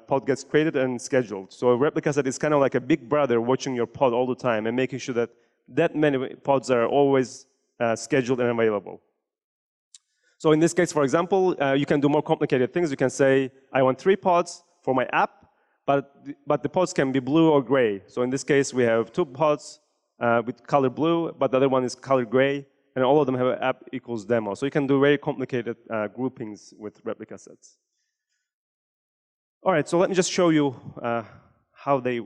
pod gets created and scheduled. So a replica set is kind of like a big brother watching your pod all the time and making sure that many pods are always scheduled and available. So in this case, for example, you can do more complicated things. You can say, I want 3 pods for my app, but the pods can be blue or gray. So in this case, we have 2 pods with color blue, but the other one is color gray, and all of them have an app equals demo. So you can do very complicated groupings with replica sets. All right, so let me just show you how they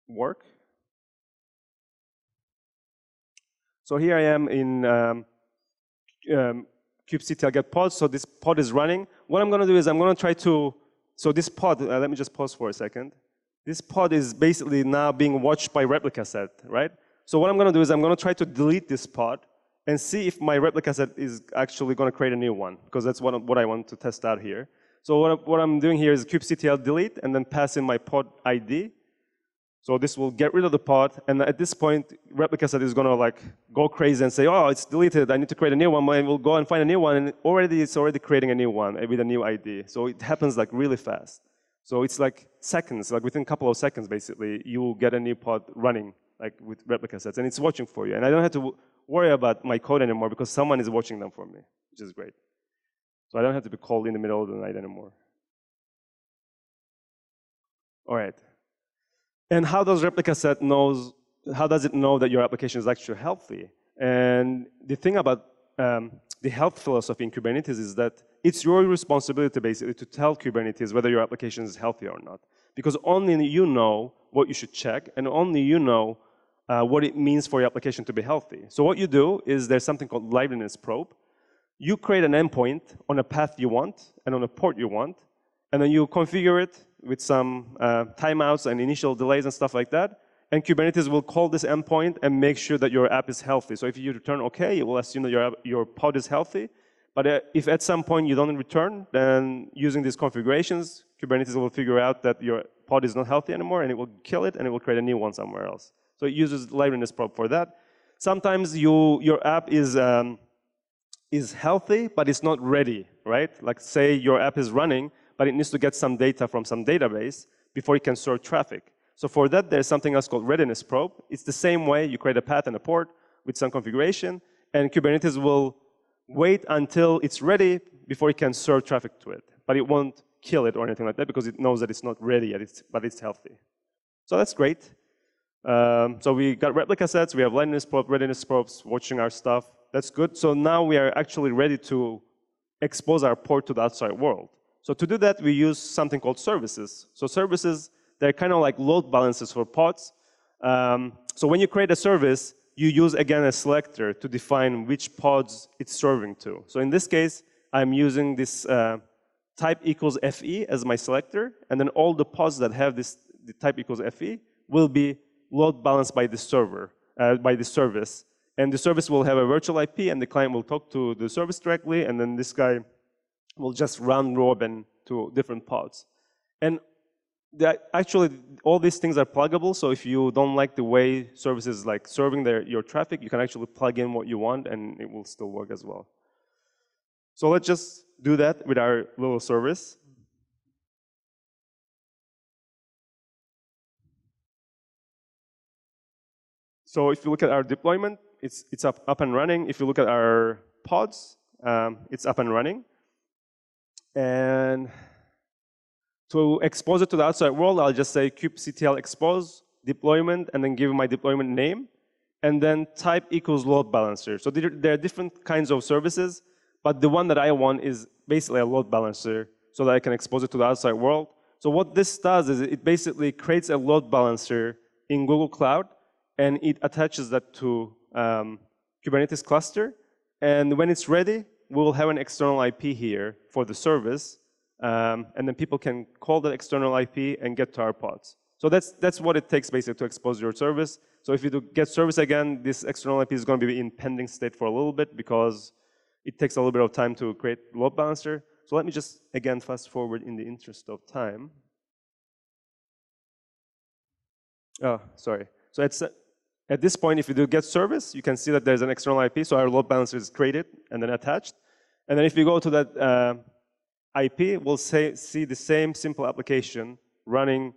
work. So here I am in kubectl get pod. So this pod is running. What I'm going to do is I'm going to try to, so this pod, let me just pause for a second. This pod is basically now being watched by replica set, right? So what I'm going to do is I'm going to try to delete this pod and see if my replica set is actually going to create a new one, because that's what I want to test out here. So what I'm doing here is kubectl delete and then pass in my pod ID. So this will get rid of the pod, and at this point, replica set is going to like go crazy and say, oh, it's deleted, I need to create a new one. And we'll go and find a new one, and it's already creating a new one with a new ID. So it happens like really fast. So it's like seconds, like within a couple of seconds, basically, you will get a new pod running like with replica sets, and it's watching for you. And I don't have to worry about my code anymore because someone is watching them for me, which is great. So I don't have to be called in the middle of the night anymore. All right. And how does replica set how does it know that your application is actually healthy? And the thing about the health philosophy in Kubernetes is that it's your responsibility basically to tell Kubernetes whether your application is healthy or not. Because only you know what you should check, and only you know what it means for your application to be healthy. So what you do is there's something called liveness probe. You create an endpoint on a path you want and on a port you want, and then you configure it with some timeouts and initial delays and stuff like that. And Kubernetes will call this endpoint and make sure that your app is healthy. So if you return OK, it will assume that your pod is healthy. But if at some point you don't return, then using these configurations, Kubernetes will figure out that your pod is not healthy anymore, and it will kill it, and it will create a new one somewhere else. So it uses liveness probe for that. Sometimes your app is healthy, but it's not ready, right? Like say your app is running, but it needs to get some data from some database before it can serve traffic. So for that, there's something else called readiness probe. It's the same way you create a path and a port with some configuration, and Kubernetes will wait until it's ready before it can serve traffic to it. But it won't kill it or anything like that because it knows that it's not ready yet, but it's healthy. So that's great. So we got replica sets, we have readiness probes watching our stuff. That's good. So now we are actually ready to expose our port to the outside world. So to do that, we use something called services. So services, they're kind of like load balancers for pods. So when you create a service, you use, again, a selector to define which pods it's serving to. So in this case, I'm using this type equals FE as my selector, and then all the pods that have the type equals FE will be load balanced by the server, by the service. And the service will have a virtual IP, and the client will talk to the service directly, and then this guy will just round robin to different pods. And actually, all these things are pluggable, so if you don't like the way services like serving your traffic, you can actually plug in what you want, and it will still work as well. So let's just do that with our little service. So if you look at our deployment, it's up and running. If you look at our pods, it's up and running. And to expose it to the outside world, I'll just say kubectl expose deployment, and then give my deployment name, and then type equals load balancer. So there are different kinds of services, but the one that I want is basically a load balancer so that I can expose it to the outside world. So what this does is it basically creates a load balancer in Google Cloud, and it attaches that to Kubernetes cluster. And when it's ready, we'll have an external IP here for the service. And then people can call that external IP and get to our pods. So that's what it takes basically to expose your service. So if you do get service again, this external IP is going to be in pending state for a little bit because it takes a little bit of time to create load balancer. So let me just, again, fast forward in the interest of time. Oh, sorry. So at this point, if you do get service, you can see that there's an external IP. So our load balancer is created and then attached. And then if you go to that IP, we'll see the same simple application running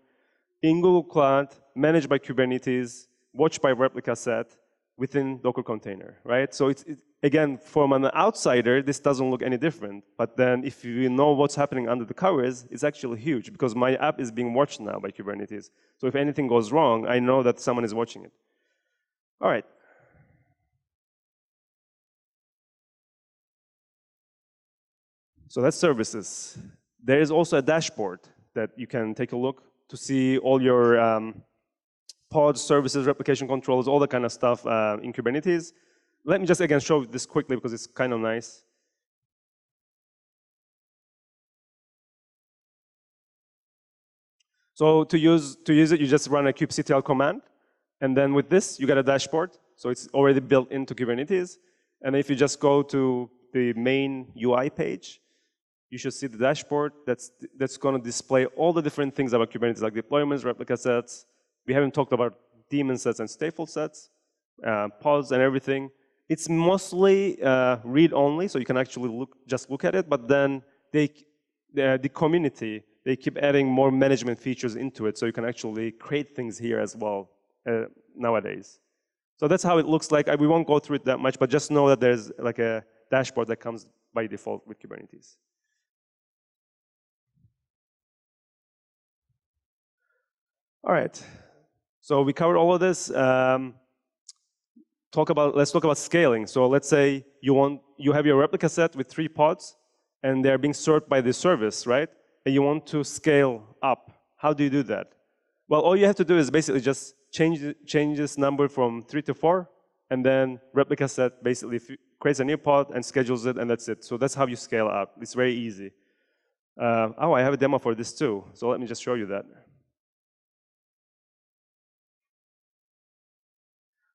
in Google Cloud, managed by Kubernetes, watched by replica set within Docker container, right? So again, from an outsider, this doesn't look any different. But then if you know what's happening under the covers, it's actually huge because my app is being watched now by Kubernetes. So if anything goes wrong, I know that someone is watching it. All right. So that's services. There is also a dashboard that you can take a look to see all your pods, services, replication controls, all that kind of stuff in Kubernetes. Let me just again show this quickly because it's kind of nice. So to use it, you just run a kubectl command, and then with this, you get a dashboard. So it's already built into Kubernetes. And if you just go to the main UI page, you should see the dashboard that's going to display all the different things about Kubernetes, like deployments, replica sets. We haven't talked about daemon sets and stateful sets, pods and everything. It's mostly read-only, so you can actually just look at it, but then the community, they keep adding more management features into it, so you can actually create things here as well nowadays. So that's how it looks like. We won't go through it that much, but just know that there's like a dashboard that comes by default with Kubernetes. All right, so we covered all of this. Let's talk about scaling. So let's say you have your replica set with 3 pods, and they're being served by the service, right? And you want to scale up. How do you do that? Well, all you have to do is basically just change this number from 3 to 4, and then replica set basically creates a new pod and schedules it, and that's it. So that's how you scale up. It's very easy. Oh, I have a demo for this too. So let me just show you that.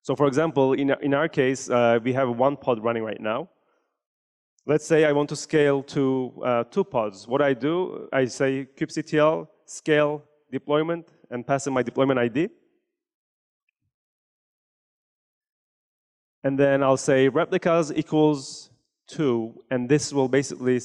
So for example, in our case, we have 1 pod running right now. Let's say I want to scale to 2 pods. What I do, I say kubectl scale deployment and pass in my deployment ID. And then I'll say replicas equals 2, and this will basically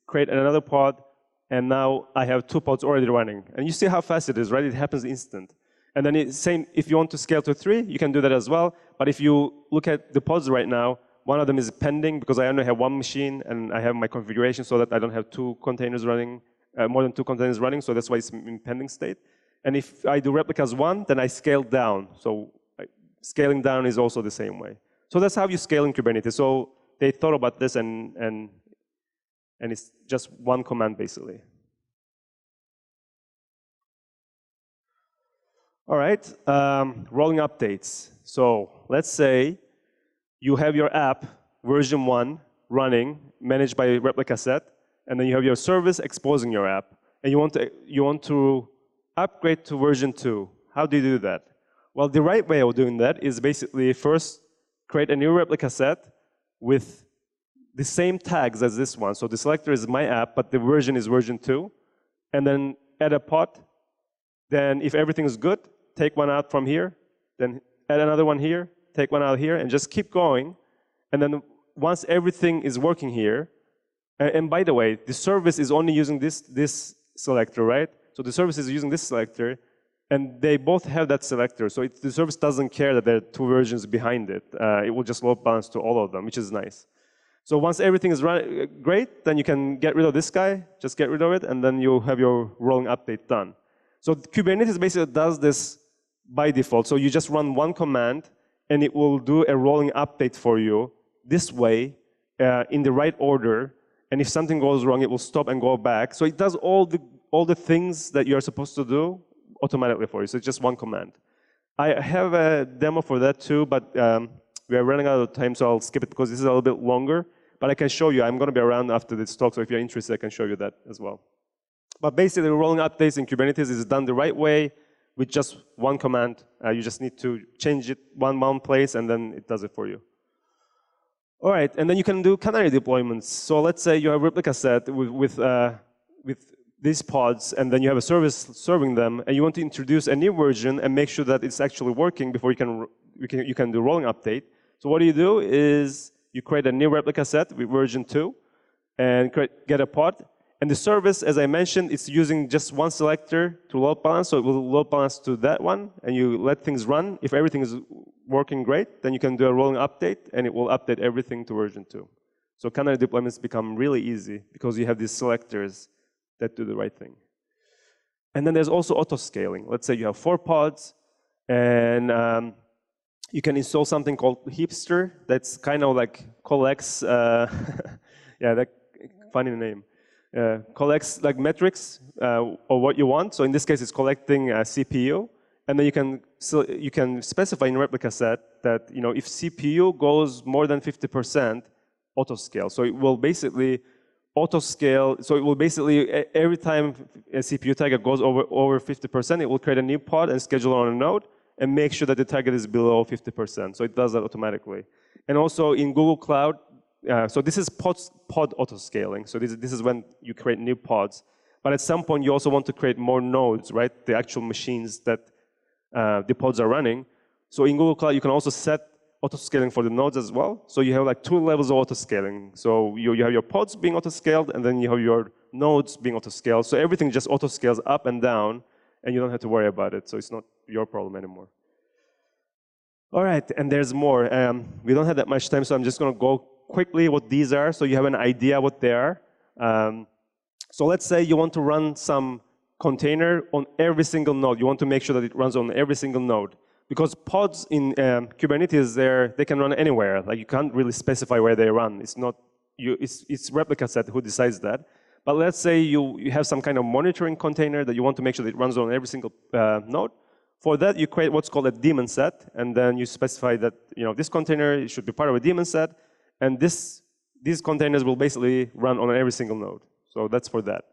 create another pod, and now I have 2 pods already running. And you see how fast it is, right? It happens instant. And then same, if you want to scale to 3, you can do that as well. But if you look at the pods right now, one of them is pending because I only have 1 machine and I have my configuration so that I don't have 2 containers running, more than 2 containers running, so that's why it's in pending state. And if I do replicas 1, then I scale down. So scaling down is also the same way. So that's how you scale in Kubernetes. So they thought about this and it's just 1 command basically. All right, rolling updates. So let's say you have your app, version 1, running, managed by replica set, and then you have your service exposing your app, and you want to upgrade to version 2. How do you do that? Well, the right way of doing that is basically first create a new replica set with the same tags as this one. So the selector is my app, but the version is version 2, and then add a pod. Then if everything is good, take one out from here, then add another one here, take one out here, and just keep going. And then once everything is working here, and by the way, the service is only using this selector, right? So the service is using this selector, and they both have that selector. So the service doesn't care that there are 2 versions behind it. It will just load balance to all of them, which is nice. So once everything is great, then you can get rid of this guy, just get rid of it, and then you have your rolling update done. So Kubernetes basically does this by default. So you just run 1 command, and it will do a rolling update for you this way, in the right order. And if something goes wrong, it will stop and go back. So it does all the things that you're supposed to do automatically for you. So it's just 1 command. I have a demo for that too, but we are running out of time, so I'll skip it because this is a little bit longer. But I can show you. I'm going to be around after this talk, so if you're interested, I can show you that as well. But basically, rolling updates in Kubernetes is done the right way with just 1 command. You just need to change it one place, and then it does it for you. All right, and then you can do canary deployments. So let's say you have a replica set with these pods, and then you have a service serving them, and you want to introduce a new version and make sure that it's actually working before you can do rolling update. So what you do is you create a new replica set with version 2, and get a pod. And the service, as I mentioned, it's using just 1 selector to load balance, so it will load balance to that one, and you let things run. If everything is working great, then you can do a rolling update, and it will update everything to version 2. So canary deployments become really easy because you have these selectors that do the right thing. And then there's also auto-scaling. Let's say you have 4 pods, and you can install something called Heapster that's kind of like collects, yeah, that funny name. Collects like metrics or what you want. So in this case, it's collecting CPU, and then you can specify in replica set that if CPU goes more than 50%, auto scale. So it will basically auto scale. So it will basically every time a CPU target goes over 50%, it will create a new pod and schedule it on a node and make sure that the target is below 50%. So it does that automatically. And also in Google Cloud. So this is pod auto-scaling. So this is when you create new pods. But at some point, you also want to create more nodes, right? The actual machines that the pods are running. So in Google Cloud, you can also set auto-scaling for the nodes as well. So you have like 2 levels of auto-scaling. So you have your pods being auto-scaled, and then you have your nodes being auto-scaled. So everything just auto-scales up and down, and you don't have to worry about it. So it's not your problem anymore. All right, and there's more. We don't have that much time, so I'm just going to go quickly what these are, so you have an idea what they are. So let's say you want to run some container on every single node. You want to make sure that it runs on every single node. Because pods in Kubernetes, they can run anywhere. Like you can't really specify where they run. It's not it's replica set who decides that. But let's say you have some kind of monitoring container that you want to make sure that it runs on every single node. For that, you create what's called a daemon set, and then you specify that this container should be part of a daemon set. And these containers will basically run on every single node. So that's for that.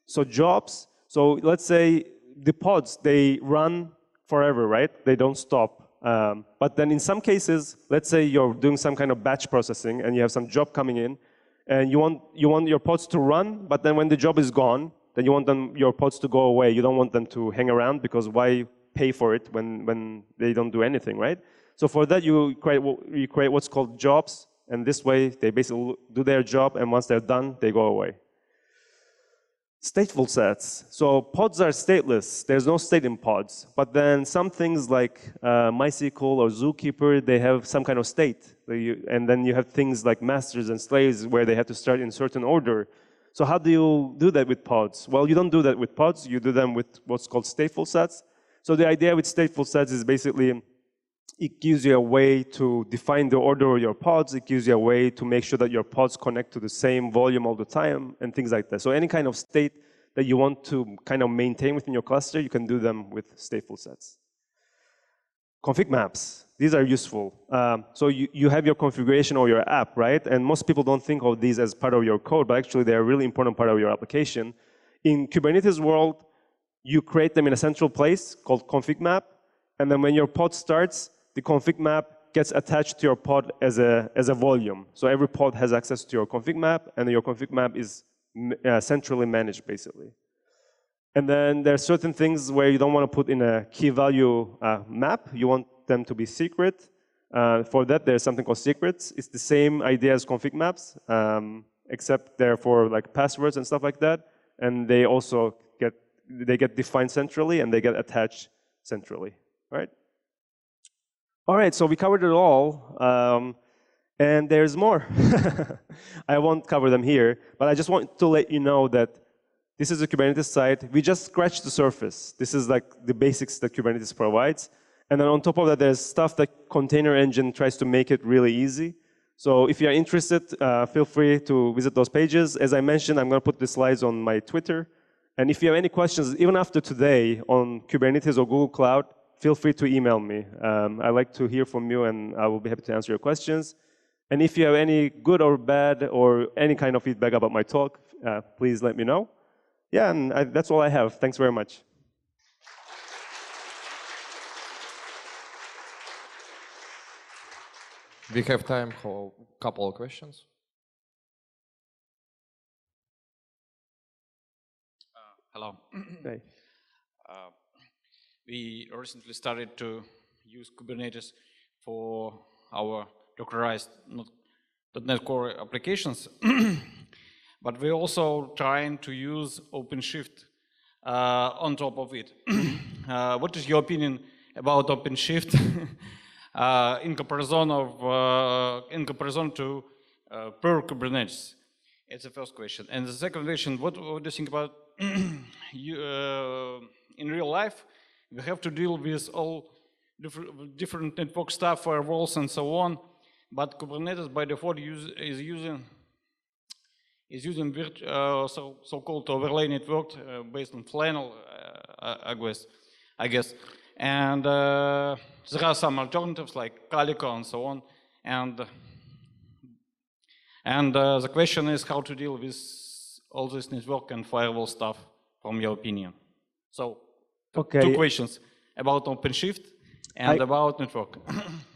So jobs, so let's say the pods, they run forever, right? They don't stop. But then in some cases, let's say you're doing some kind of batch processing and you have some job coming in, and you want your pods to run, but then when the job is gone, then you want your pods to go away. You don't want them to hang around, because why pay for it when they don't do anything, right? So for that, you create what's called jobs, and this way they basically do their job, and once they're done, they go away. Stateful sets. So pods are stateless. There's no state in pods. But then some things like MySQL or Zookeeper, they have some kind of state. And then you have things like masters and slaves where they have to start in certain order. So how do you do that with pods? Well, you don't do that with pods. You do them with what's called stateful sets. So the idea with stateful sets is basically it gives you a way to define the order of your pods. It gives you a way to make sure that your pods connect to the same volume all the time and things like that. So any kind of state that you want to kind of maintain within your cluster, you can do them with stateful sets. Config maps. These are useful. So you have your configuration or your app, right? And most people don't think of these as part of your code, but actually they're a really important part of your application. In Kubernetes world, you create them in a central place called config map. And then when your pod starts, the config map gets attached to your pod as a volume. So every pod has access to your config map, and your config map is centrally managed, basically. And then there are certain things where you don't want to put in a key value map. You want them to be secret. For that, there's something called secrets. It's the same idea as config maps, except they're for like passwords and stuff like that. And they also get defined centrally, and they get attached centrally, right? All right, so we covered it all, and there's more. I won't cover them here, but I just want to let you know that this is a Kubernetes site. We just scratched the surface. This is like the basics that Kubernetes provides. And then on top of that, there's stuff that Container Engine tries to make it really easy. So if you're interested, feel free to visit those pages. As I mentioned, I'm going to put the slides on my Twitter. And if you have any questions, even after today, on Kubernetes or Google Cloud, feel free to email me. I'd like to hear from you, and I will be happy to answer your questions. And if you have any good or bad or any kind of feedback about my talk, please let me know. Yeah, and that's all I have. Thanks very much. We have time for a couple of questions. Hello. Hey. We recently started to use Kubernetes for our Dockerized .NET Core applications, but we're also trying to use OpenShift on top of it. What is your opinion about OpenShift in comparison to pure Kubernetes? It's the first question. And the second question, what do you think about you, in real life? We have to deal with all different network stuff, firewalls, and so on. But Kubernetes by default is using so-called overlay network based on Flannel, I guess. And there are some alternatives like Calico and so on. And the question is how to deal with all this network and firewall stuff, from your opinion. So, two questions about OpenShift and about network.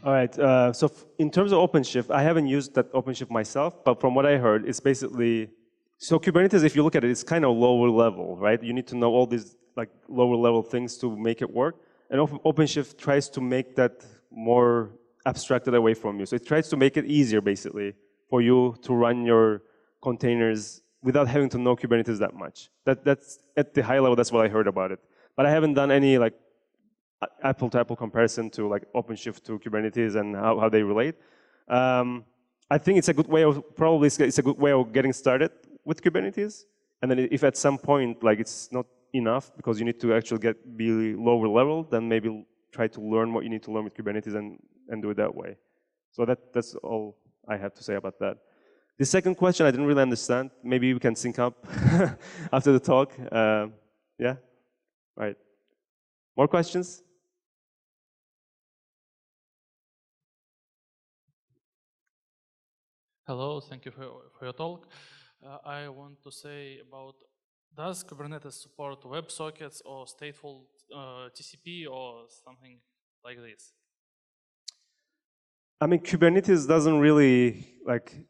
All right. So in terms of OpenShift, I haven't used that OpenShift myself, but from what I heard, it's basically so Kubernetes. If you look at it, it's kind of lower level, right? You need to know all these like lower level things to make it work. And OpenShift tries to make that more abstracted away from you. So it tries to make it easier, basically, for you to run your containers without having to know Kubernetes that much. That's at the high level. That's what I heard about it. But I haven't done any like apple-to-apple comparison to like OpenShift to Kubernetes and how they relate. I think it's a good way of it's a good way of getting started with Kubernetes. And then if at some point like it's not enough because you need to actually be lower level, then maybe try to learn what you need to learn with Kubernetes and do it that way. So that's all I have to say about that. The second question I didn't really understand. Maybe we can sync up after the talk. Yeah, right. More questions? Hello, thank you for your talk. I want to say about, does Kubernetes support WebSockets or stateful TCP or something like this? I mean, Kubernetes doesn't really like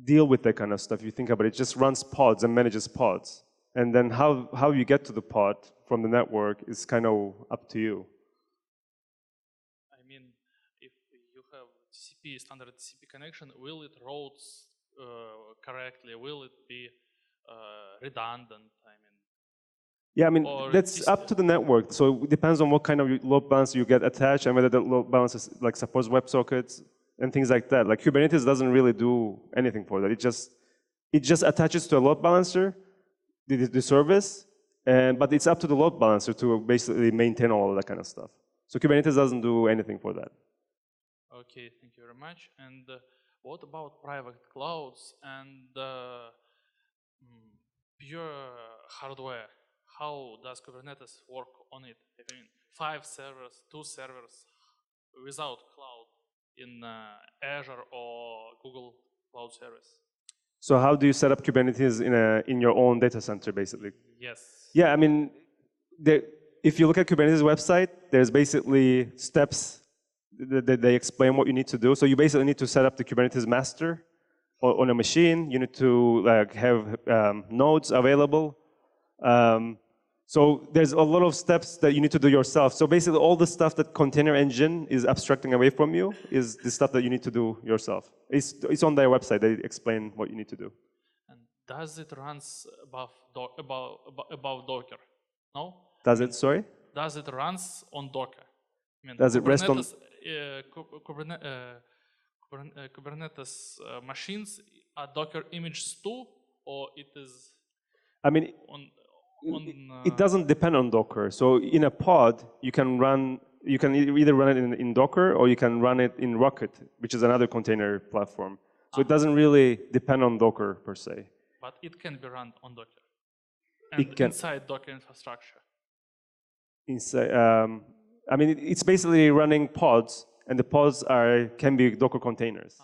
deal with that kind of stuff. You think about it, it just runs pods and manages pods. And then how you get to the pod from the network is kind of up to you. I mean, if you have TCP, standard TCP connection, will it route correctly? Will it be redundant? I mean, yeah, I mean, that's up to the network. So it depends on what kind of load balancer you get attached and whether the load balancer like supports WebSockets and things like that. Like Kubernetes doesn't really do anything for that. It just attaches to a load balancer, the service, but it's up to the load balancer to basically maintain all of that kind of stuff. So Kubernetes doesn't do anything for that. Okay, thank you very much. And what about private clouds and pure hardware? How does Kubernetes work on it? I mean, 5 servers, 2 servers without cloud in Azure or Google Cloud Service. So how do you set up Kubernetes in your own data center, basically? Yes. Yeah, I mean, if you look at Kubernetes website, there's basically steps that they explain what you need to do. So you basically need to set up the Kubernetes master on a machine. You need to like have nodes available. So there's a lot of steps that you need to do yourself. So basically all the stuff that Container Engine is abstracting away from you is the stuff that you need to do yourself. It's on their website. They explain what you need to do. And does it runs above Docker? No? Does it, sorry? Does it runs on Docker? I mean, does it rest on? Kubernetes machines are Docker images too, or it is I mean, it doesn't depend on Docker. So in a pod, you can either run it in Docker or you can run it in Rocket, which is another container platform. So it doesn't really depend on Docker per se. But it can be run on Docker and inside Docker infrastructure. Inside, I mean, it's basically running pods, and the pods can be Docker containers.